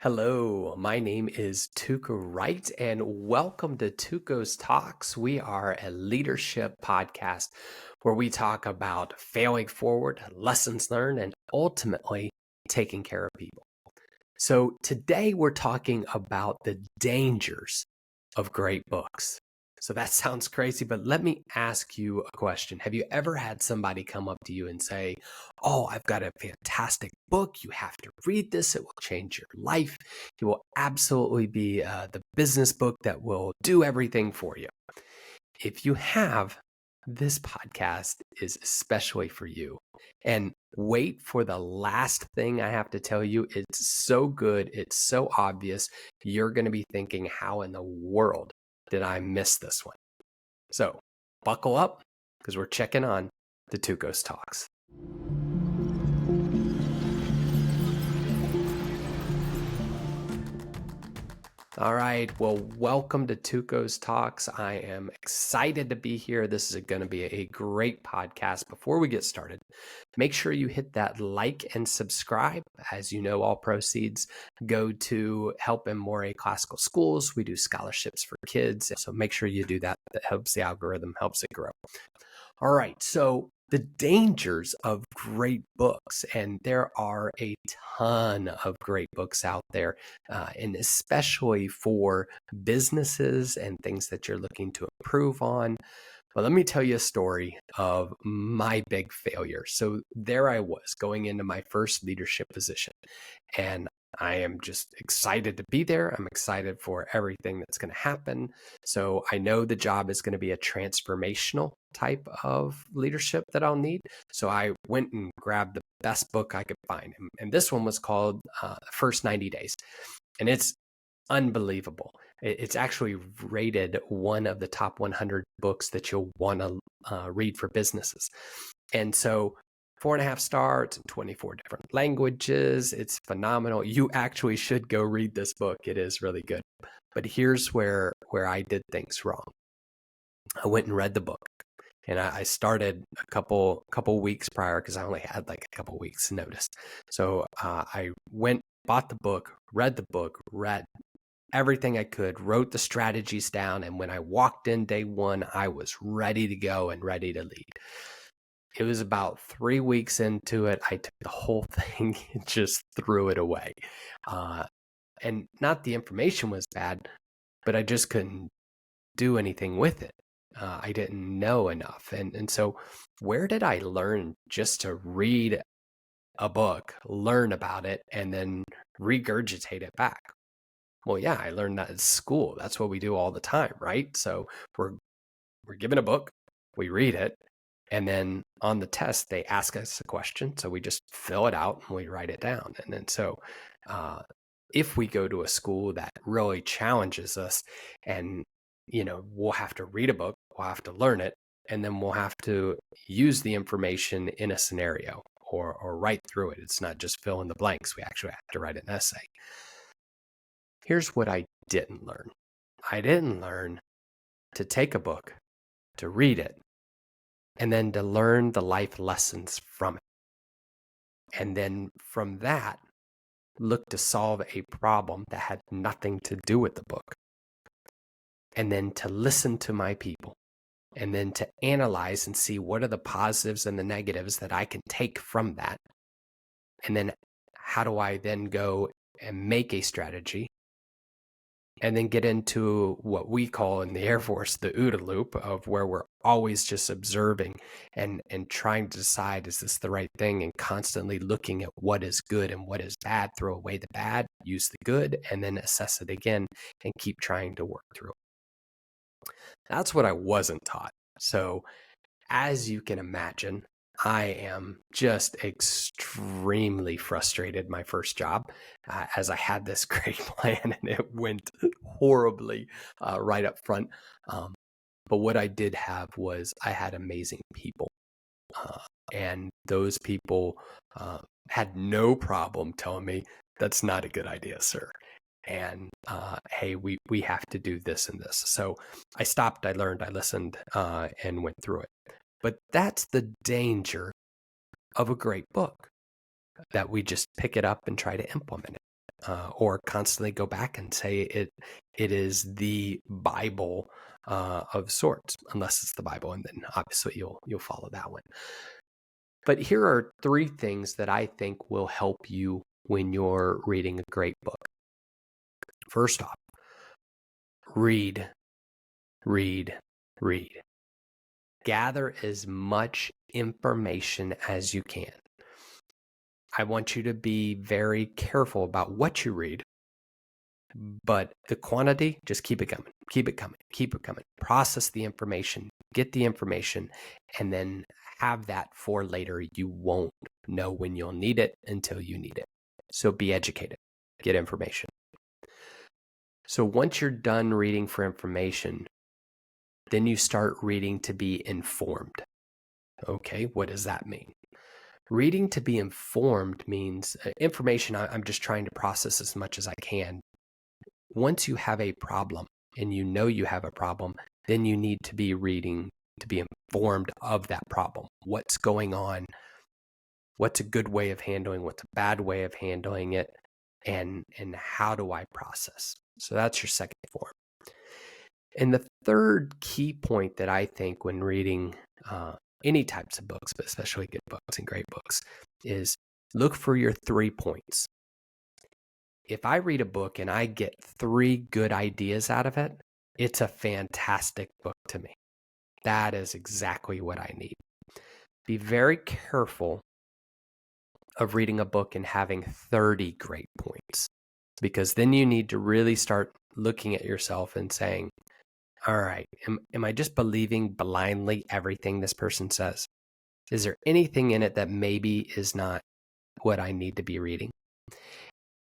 Hello, my name is TUC Wright, and welcome to TUC0's Talks. We are a leadership podcast where we talk about failing forward, lessons learned, and ultimately taking care of people. So today we're talking about the dangers of great books. So that sounds crazy, but let me ask you a question. Have you ever had somebody come up to you and say, "Oh, I've got a fantastic book. You have to read this. It will change your life. It will absolutely be the business book that will do everything for you." If you have, this podcast is especially for you. And wait for the last thing I have to tell you. It's so good. It's so obvious. You're going to be thinking, how in the world did I miss this one? So buckle up because we're checking on the TUC0's Talks. All right. Well, welcome to TUC0's Talks. I am excited to be here. This is going to be a great podcast. Before we get started, make sure you hit that like and subscribe. As you know, all proceeds go to help in Morae Classical Schools. We do scholarships for kids. So make sure you do that. That helps the algorithm, helps it grow. All right. So the dangers of great books, and there are a ton of great books out there, and especially for businesses and things that you're looking to improve on. But let me tell you a story of my big failure. So there I was going into my first leadership position, and I am just excited to be there. I'm excited for everything that's going to happen. So I know the job is going to be a transformational type of leadership that I'll need. So I went and grabbed the best book I could find. And this one was called First 90 Days. And it's unbelievable. It's actually rated one of the top 100 books that you'll want to read for businesses. And so 4.5 stars in 24 different languages. It's phenomenal. You actually should go read this book. It is really good. But here's where I did things wrong. I went and read the book, and I started a couple weeks prior because I only had like a couple weeks notice. So I went, bought the book, read everything I could, wrote the strategies down, and when I walked in day one, I was ready to go and ready to lead. It was about 3 weeks into it, I took the whole thing and just threw it away. And not the information was bad, but I just couldn't do anything with it. I didn't know enough. And so where did I learn just to read a book, learn about it, and then regurgitate it back? Well, yeah, I learned that at school. That's what we do all the time, right? So we're given a book, we read it, and then on the test, they ask us a question. So we just fill it out and we write it down. And then so if we go to a school that really challenges us, and we'll have to read a book, we'll have to learn it, and then we'll have to use the information in a scenario or write through it. It's not just fill in the blanks. We actually have to write an essay. Here's what I didn't learn. I didn't learn to take a book, to read it, and then to learn the life lessons from it. And then from that, look to solve a problem that had nothing to do with the book. And then to listen to my people. And then to analyze and see what are the positives and the negatives that I can take from that. And then how do I then go and make a strategy? And then get into what we call in the Air Force the OODA loop, of where we're always just observing and trying to decide, is this the right thing? And constantly looking at what is good and what is bad, throw away the bad, use the good, and then assess it again and keep trying to work through it. That's what I wasn't taught. So as you can imagine, I am just extremely frustrated my first job, as I had this great plan and it went horribly right up front. But what I did have was I had amazing people. And those people had no problem telling me, "That's not a good idea, sir. And hey, we have to do this and this." So I stopped, I learned, I listened, and went through it. But that's the danger of a great book, that we just pick it up and try to implement it. or constantly go back and say it is the Bible of sorts, unless it's the Bible, and then obviously you'll follow that one. But here are 3 things that I think will help you when you're reading a great book. First off, read, read, read. Gather as much information as you can. I want you to be very careful about what you read, but the quantity, just keep it coming, keep it coming, keep it coming. Process the information, get the information, and then have that for later. You won't know when you'll need it until you need it. So be educated, get information. So once you're done reading for information, then you start reading to be informed. Okay, what does that mean? Reading to be informed means information I'm just trying to process as much as I can. Once you have a problem and you know you have a problem, then you need to be reading to be informed of that problem. What's going on? What's a good way of handling? What's a bad way of handling it? And how do I process? So that's your second form. And the third key point that I think when reading any types of books, but especially good books and great books, is look for your 3 points. If I read a book and I get 3 good ideas out of it, it's a fantastic book to me. That is exactly what I need. Be very careful of reading a book and having 30 great points, because then you need to really start looking at yourself and saying, all right, am I just believing blindly everything this person says? Is there anything in it that maybe is not what I need to be reading?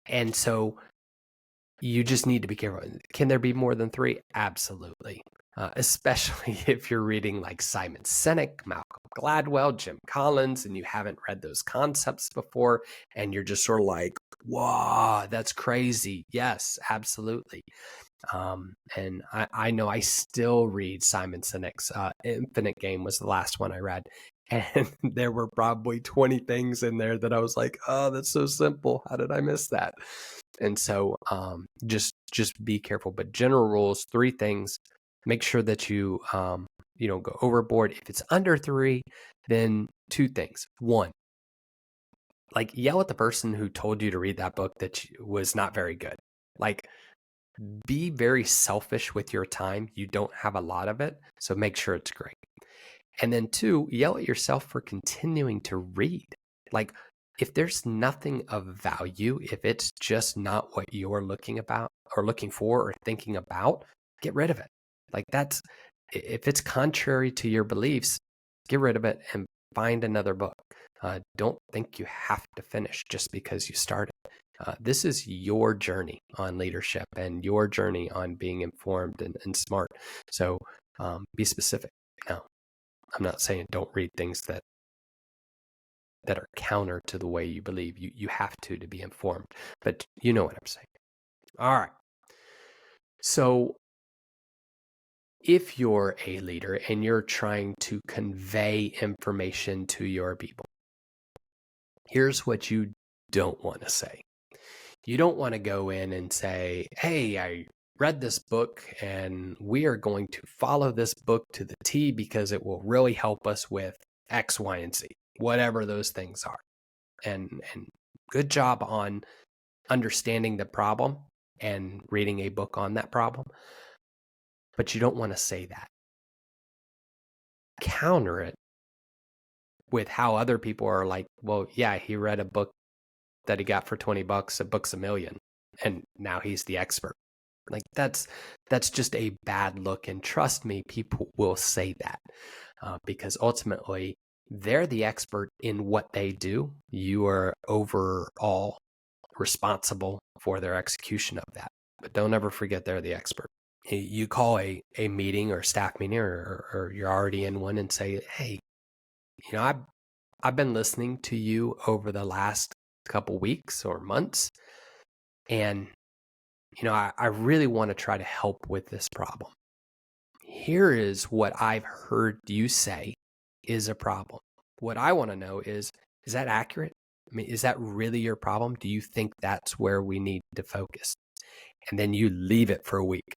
And so you just need to be careful. Can there be more than 3? Absolutely. Especially if you're reading like Simon Sinek, Malcolm Gladwell, Jim Collins, and you haven't read those concepts before, and you're just sort of like, wow, that's crazy. Yes, absolutely. And I know I still read Simon Sinek's Infinite Game was the last one I read. And there were probably 20 things in there that I was like, oh, that's so simple. How did I miss that? And so just be careful. But general rules, 3 things. Make sure that you don't go overboard. If it's under 3, then 2 things. 1, like yell at the person who told you to read that book that was not very good. Like, be very selfish with your time. You don't have a lot of it, so make sure it's great. And then 2, yell at yourself for continuing to read. Like, if there's nothing of value, if it's just not what you're looking about or looking for or thinking about, get rid of it. Like, if it's contrary to your beliefs, get rid of it and find another book. Don't think you have to finish just because you started. This is your journey on leadership and your journey on being informed and smart. So be specific. Now, I'm not saying don't read things that are counter to the way you believe. You have to be informed, but you know what I'm saying. All right. So if you're a leader and you're trying to convey information to your people, here's what you don't want to say. You don't want to go in and say, hey, I read this book and we are going to follow this book to the T because it will really help us with X, Y, and Z, whatever those things are. And good job on understanding the problem and reading a book on that problem. But you don't want to say that. Counter it with how other people are like, well, yeah, he read a book that he got for $20, a book's $1 million, and now he's the expert. Like that's just a bad look. And trust me, people will say that because ultimately they're the expert in what they do. You are overall responsible for their execution of that. But don't ever forget they're the expert. You call a meeting or staff meeting or you're already in one and say, hey, I've been listening to you over the last couple weeks or months, and I really want to try to help with this problem. Here is what I've heard you say is a problem. What I want to know is that accurate? I mean, is that really your problem? Do you think that's where we need to focus? And then you leave it for a week.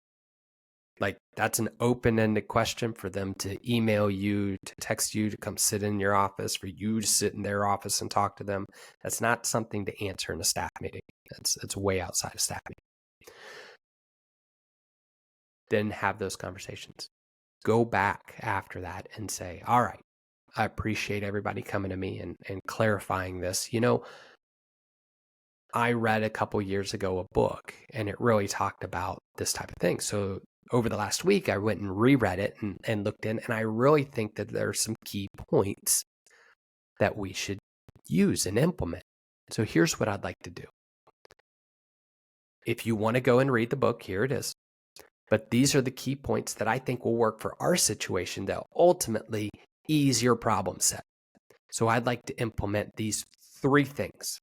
Like, that's an open-ended question for them to email you, to text you, to come sit in your office, for you to sit in their office and talk to them. That's not something to answer in a staff meeting. It's way outside of staff meeting. Then have those conversations. Go back after that and say, all right, I appreciate everybody coming to me and clarifying this. You know, I read a couple years ago a book, and it really talked about this type of thing. So over the last week, I went and reread it and looked in, and I really think that there are some key points that we should use and implement. So here's what I'd like to do. If you want to go and read the book, here it is. But these are the key points that I think will work for our situation that ultimately ease your problem set. So I'd like to implement these 3 things.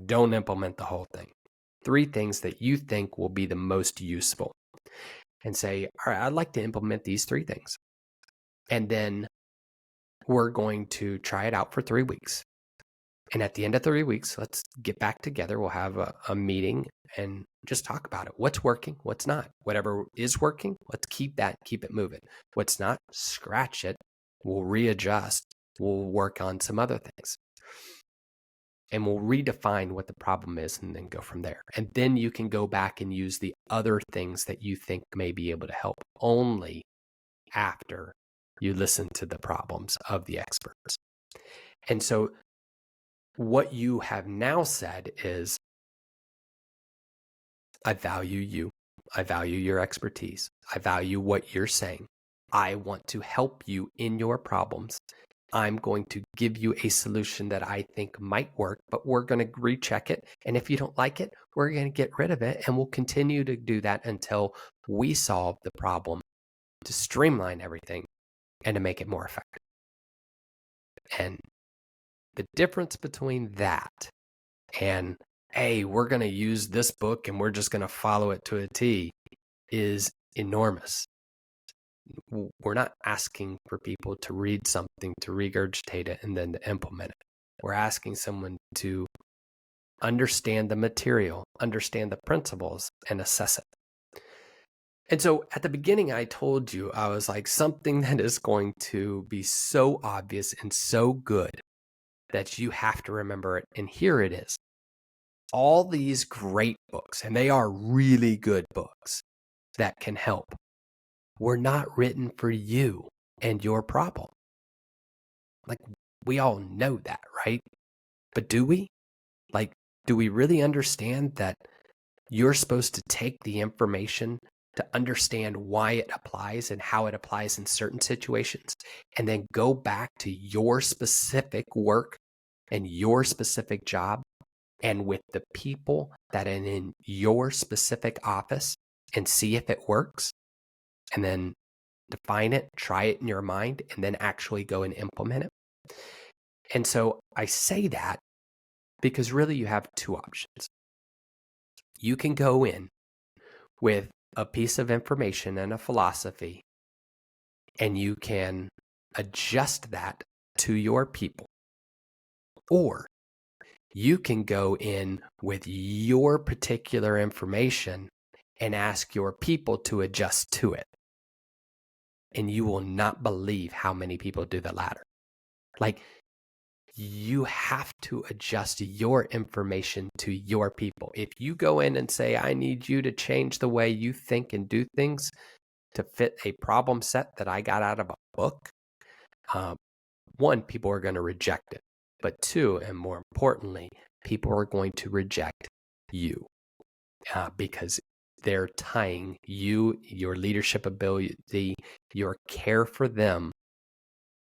Don't implement the whole thing. 3 things that you think will be the most useful. And say, all right, I'd like to implement these 3 things. And then we're going to try it out for 3 weeks. And at the end of 3 weeks, let's get back together. We'll have a meeting and just talk about it. What's working? What's not? Whatever is working, let's keep that, keep it moving. What's not, scratch it. We'll readjust. We'll work on some other things. And we'll redefine what the problem is and then go from there. And then you can go back and use the other things that you think may be able to help only after you listen to the problems of the experts. And so what you have now said is, I value you. I value your expertise. I value what you're saying. I want to help you in your problems. I'm going to give you a solution that I think might work, but we're going to recheck it. And if you don't like it, we're going to get rid of it. And we'll continue to do that until we solve the problem to streamline everything and to make it more effective. And the difference between that and, hey, we're going to use this book and we're just going to follow it to a T is enormous. We're not asking for people to read something, to regurgitate it, and then to implement it. We're asking someone to understand the material, understand the principles, and assess it. And so at the beginning, I told you, I was like, something that is going to be so obvious and so good that you have to remember it. And here it is. All these great books, and they are really good books that can help, were not written for you and your problem. Like, we all know that, right? But do we? Like, do we really understand that you're supposed to take the information to understand why it applies and how it applies in certain situations, and then go back to your specific work and your specific job and with the people that are in your specific office and see if it works, and then define it, try it in your mind, and then actually go and implement it? And so I say that because really you have 2 options. You can go in with a piece of information and a philosophy, and you can adjust that to your people. Or you can go in with your particular information and ask your people to adjust to it. And you will not believe how many people do the latter. Like, you have to adjust your information to your people. If you go in and say, I need you to change the way you think and do things to fit a problem set that I got out of a book, 1, people are going to reject it. But 2, and more importantly, people are going to reject you because they're tying you, your leadership ability, your care for them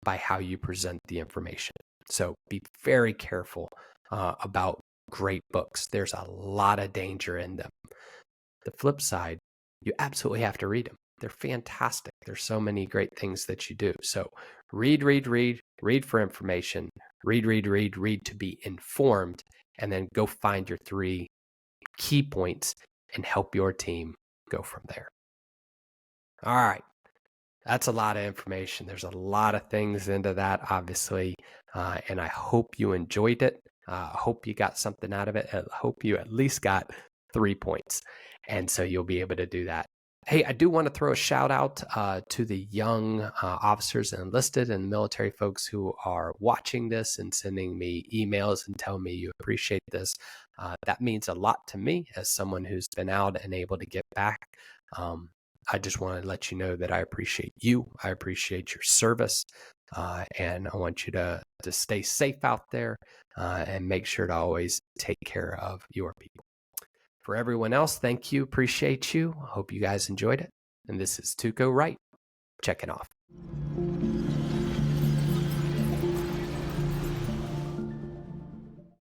by how you present the information. So be very careful about great books. There's a lot of danger in them. The flip side, you absolutely have to read them. They're fantastic. There's so many great things that you do. So read for information, read to be informed, and then go find your 3 key points and help your team go from there. All right. That's a lot of information. There's a lot of things into that, obviously, and I hope you enjoyed it. Hope you got something out of it. I hope you at least got 3 points. And so you'll be able to do that. Hey, I do want to throw a shout out to the young officers and enlisted and military folks who are watching this and sending me emails and telling me you appreciate this. That means a lot to me as someone who's been out and able to get back. I just want to let you know that I appreciate you. I appreciate your service. And I want you to stay safe out there and make sure to always take care of your people. For everyone else, thank you. Appreciate you. Hope you guys enjoyed it. And this is TUC0's Wright. Checking off.